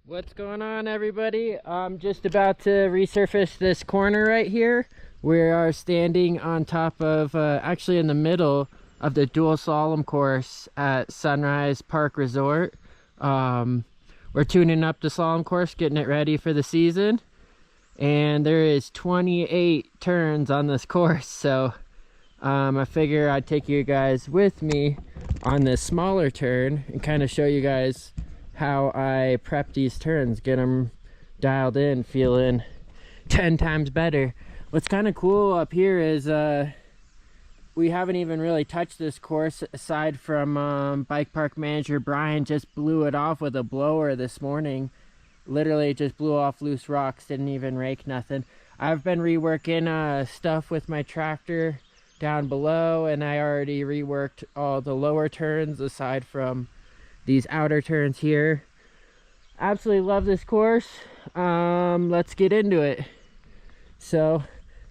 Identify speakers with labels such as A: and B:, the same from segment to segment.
A: What's going on, everybody? I'm just about to resurface this corner right here. We are standing on top of, actually in the middle of the dual slalom course at Sunrise Park Resort. We're tuning up the slalom course, getting it ready for the season. And there is 28 turns on this course, so I figure I'd take you guys with me on this smaller turn and kind of show you guys how I prep these turns, get them dialed in, feeling 10 times better. What's kind of cool up here is we haven't even really touched this course aside from bike park manager Brian just blew it off with a blower this morning. Literally just blew off loose rocks, didn't even rake nothing. I've been reworking stuff with my tractor down below, and I already reworked all the lower turns aside from these outer turns here. Absolutely love this course. Let's get into it. So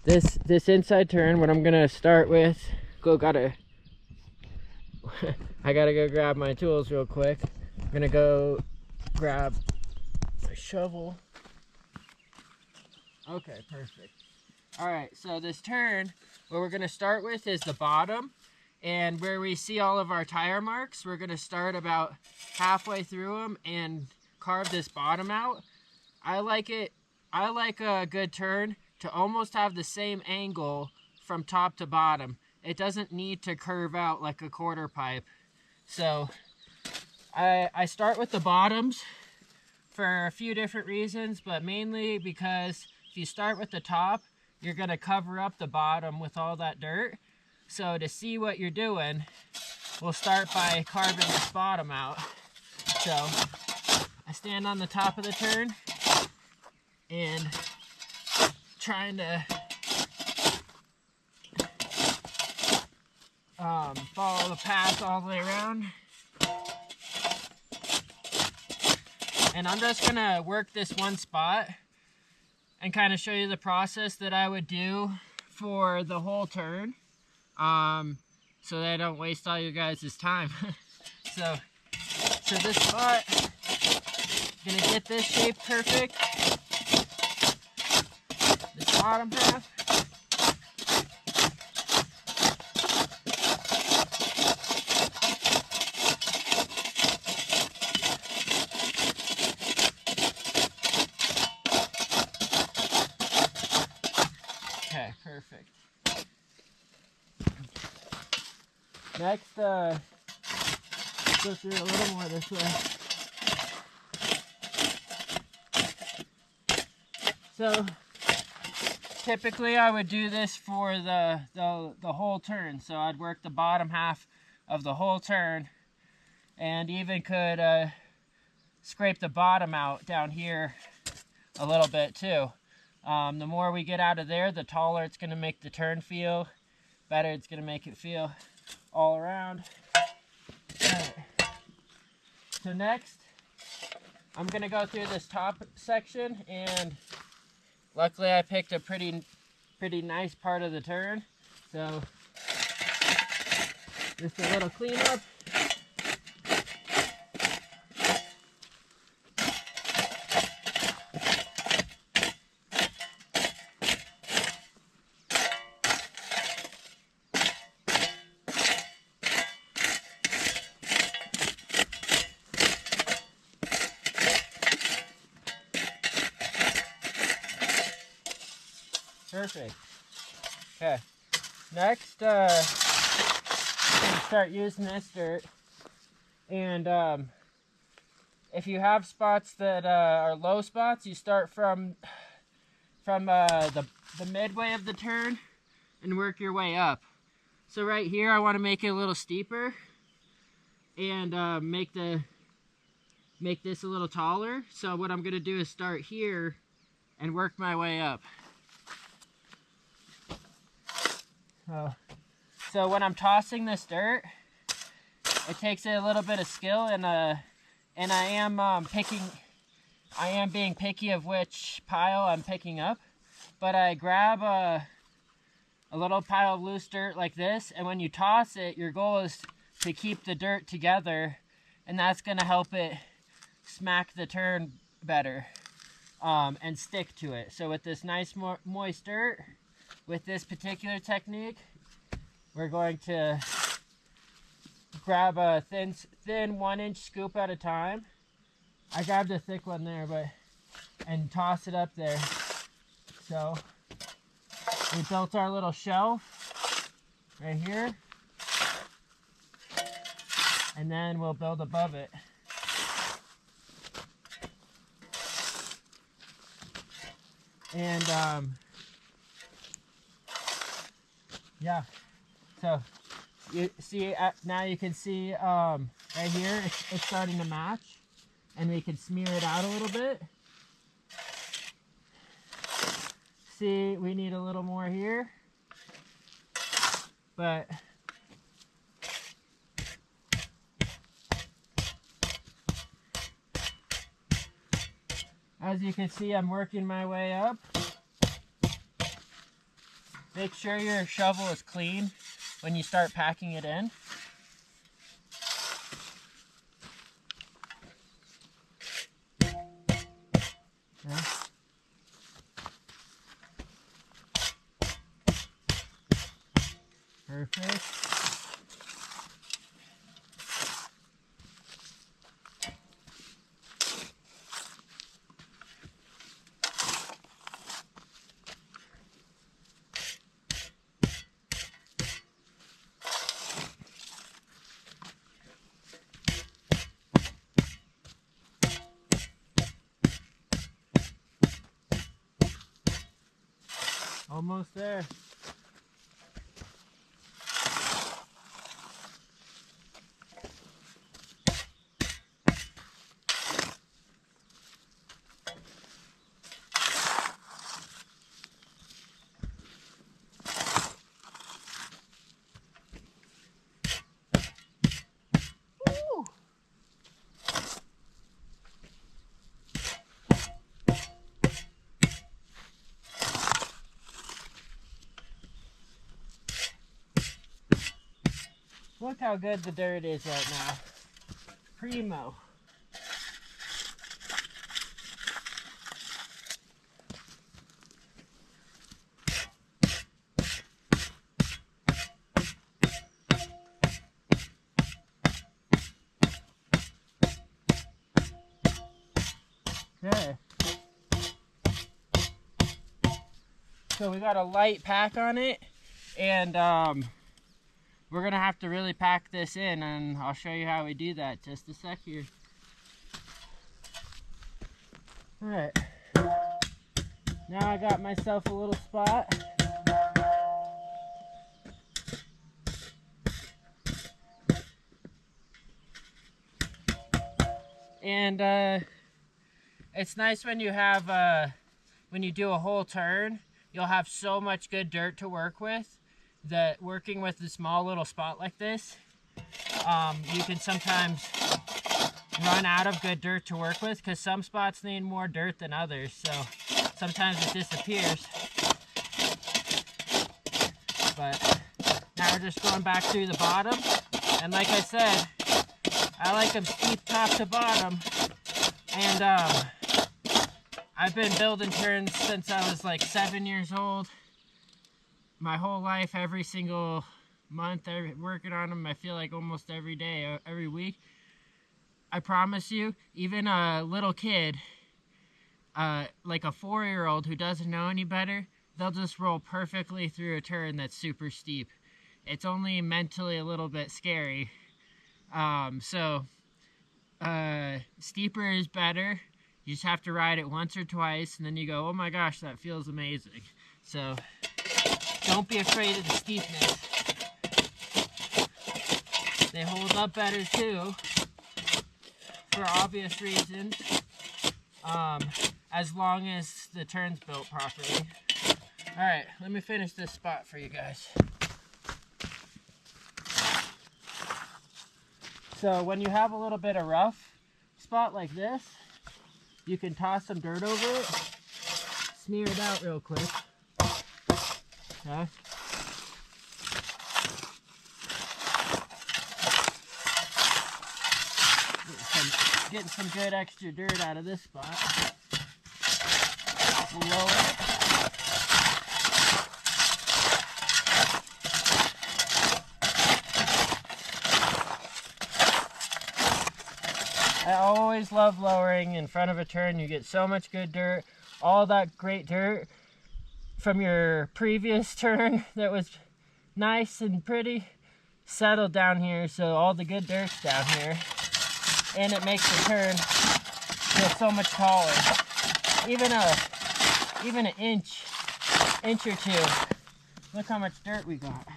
A: this inside turn, what I'm gonna start with, I gotta go grab my tools real quick. I'm gonna go grab my shovel. Okay, perfect. All right, so this turn, what we're gonna start with is the bottom. And where we see all of our tire marks, we're going to start about halfway through them and carve this bottom out. I like a good turn to almost have the same angle from top to bottom. It doesn't need to curve out like a quarter pipe. So I start with the bottoms for a few different reasons, but mainly because if you start with the top, you're going to cover up the bottom with all that dirt. So to see what you're doing, we'll start by carving this bottom out. So I stand on the top of the turn and trying to follow the path all the way around. And I'm just gonna work this one spot and kind of show you the process that I would do for the whole turn. So that I don't waste all you guys' time. so this spot, gonna get this shape perfect. This bottom half. Okay, perfect. Next, go through a little more this way. So, typically I would do this for the whole turn. So I'd work the bottom half of the whole turn, and even could scrape the bottom out down here a little bit too. The more we get out of there, the taller it's going to make the turn feel, better it's going to make it feel all around. Right. So next, I'm gonna go through this top section, and luckily I picked a pretty nice part of the turn. So just a little cleanup. Perfect. Okay. Next, I'm gonna start using this dirt. And if you have spots that are low spots, you start from the midway of the turn and work your way up. So right here, I want to make it a little steeper and make this a little taller. So what I'm gonna do is start here and work my way up. So when I'm tossing this dirt, it takes a little bit of skill, and I am being picky of which pile I'm picking up. But I grab a little pile of loose dirt like this, and when you toss it, your goal is to keep the dirt together, and that's going to help it smack the turn better and stick to it. So with this nice moist dirt, with this particular technique, we're going to grab a thin 1-inch scoop at a time. I grabbed a thick one there, and toss it up there. So we built our little shelf right here, and then we'll build above it. And yeah, so you see, now you can see right here it's starting to match, and we can smear it out a little bit. See, we need a little more here, but as you can see, I'm working my way up. Make sure your shovel is clean when you start packing it in. Okay. Perfect. Almost there. Look how good the dirt is right now. Primo. Okay. So we got a light pack on it, and we're gonna have to really pack this in, and I'll show you how we do that just a sec here. All right, now I got myself a little spot. And it's nice when you have, when you do a whole turn, you'll have so much good dirt to work with that working with a small little spot like this, you can sometimes run out of good dirt to work with, because some spots need more dirt than others, so sometimes it disappears. But now we're just going back through the bottom, and like I said, I like them steep top to bottom, and I've been building turns since I was like 7 years old. My whole life, every single month, working on them, I feel like almost every day, every week. I promise you, even a little kid, like a 4-year-old who doesn't know any better, they'll just roll perfectly through a turn that's super steep. It's only mentally a little bit scary. Steeper is better. You just have to ride it once or twice, and then you go, oh my gosh, that feels amazing. So don't be afraid of the steepness. They hold up better too, for obvious reasons, as long as the turn's built properly. Alright, let me finish this spot for you guys. So when you have a little bit of rough spot like this, you can toss some dirt over it, smear it out real quick. Okay. getting some good extra dirt out of this spot. We'll lower it. I always love lowering in front of a turn. You get so much good dirt. All that great dirt from your previous turn that was nice and pretty settled down here, so all the good dirt's down here. And it makes the turn feel so much taller. Even an inch or two. Look how much dirt we got.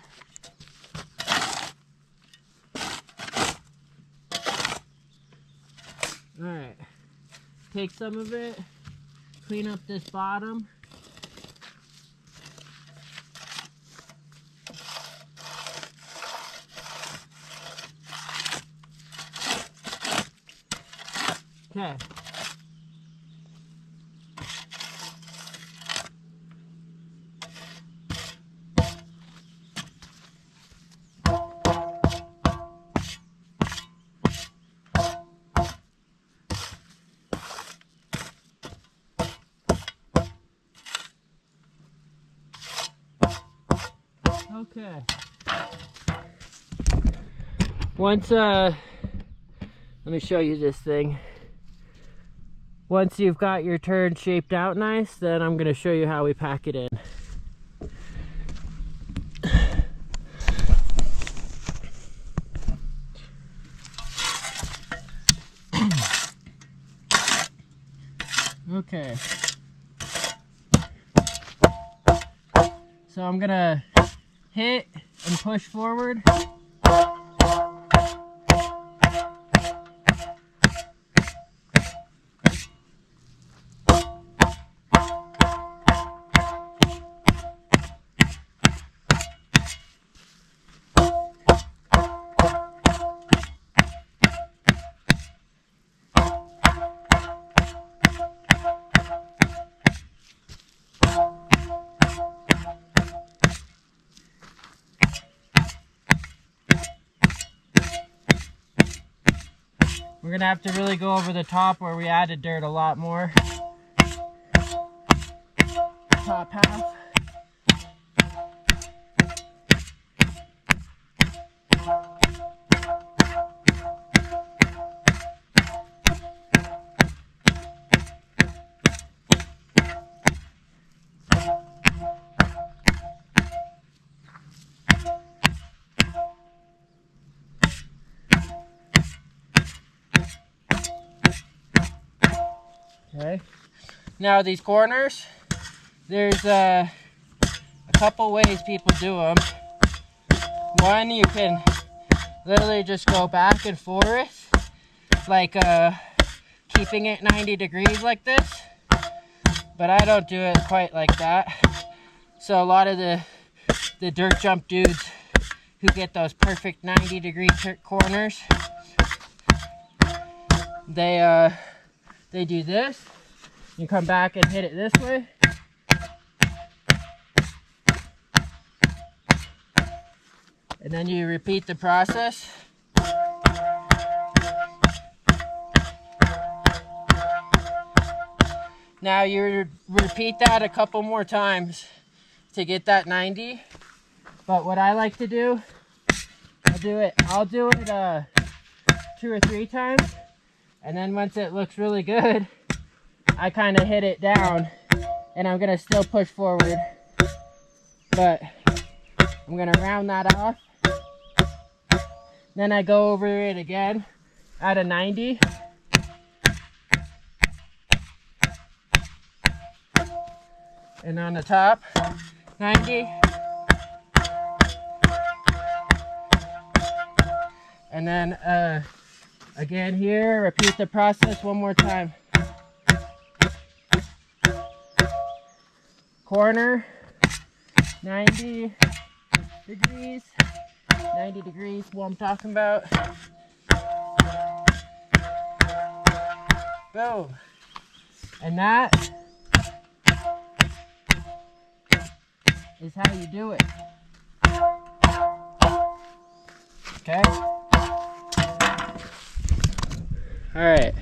A: Alright, take some of it, clean up this bottom. Okay. Okay. Once, let me show you this thing. Once you've got your turn shaped out nice, then I'm going to show you how we pack it in. Okay. So I'm going to hit and push forward. We're gonna have to really go over the top where we added dirt a lot more. Top half. Okay. Now these corners, there's a couple ways people do them. One, you can literally just go back and forth, like keeping it 90 degrees like this. But I don't do it quite like that. So a lot of the dirt jump dudes who get those perfect 90-degree corners, they do this. You come back and hit it this way. And then you repeat the process. Now you repeat that a couple more times to get that 90. But what I like to do, I'll do it 2 or 3 times. And then once it looks really good, I kind of hit it down, and I'm going to still push forward. But I'm going to round that off. Then I go over it again at a 90. And on the top, 90. And then again here, repeat the process one more time. Corner, 90 degrees. 90 degrees, what I'm talking about. Boom. And that is how you do it. Okay? Alright,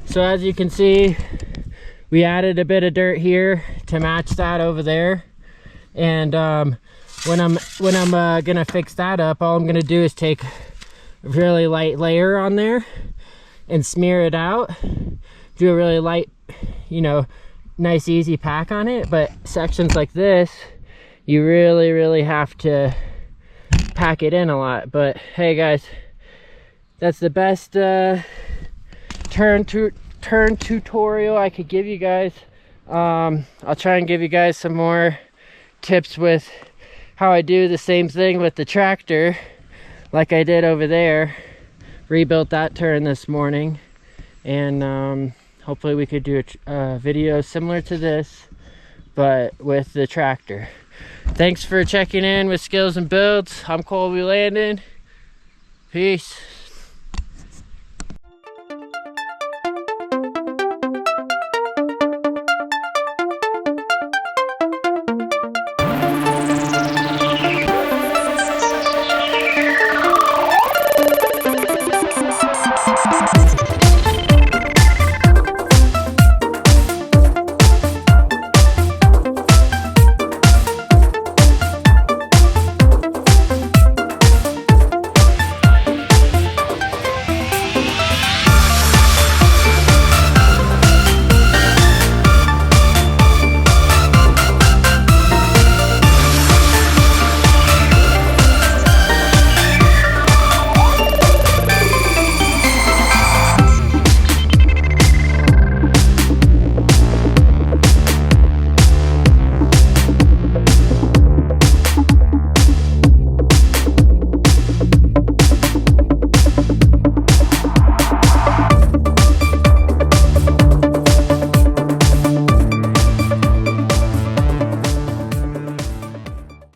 A: So as you can see, we added a bit of dirt here to match that over there. And when I'm gonna fix that up, all I'm gonna do is take a really light layer on there and smear it out. Do a really light, you know, nice easy pack on it. But sections like this, you really have to pack it in a lot. But hey guys, that's the best turn tutorial I could give you guys. I'll try and give you guys some more tips with how I do the same thing with the tractor, like I did over there. Rebuilt that turn this morning, and hopefully we could do a video similar to this, but with the tractor. Thanks for checking in with Skills and Builds. I'm Colby Landon. Peace.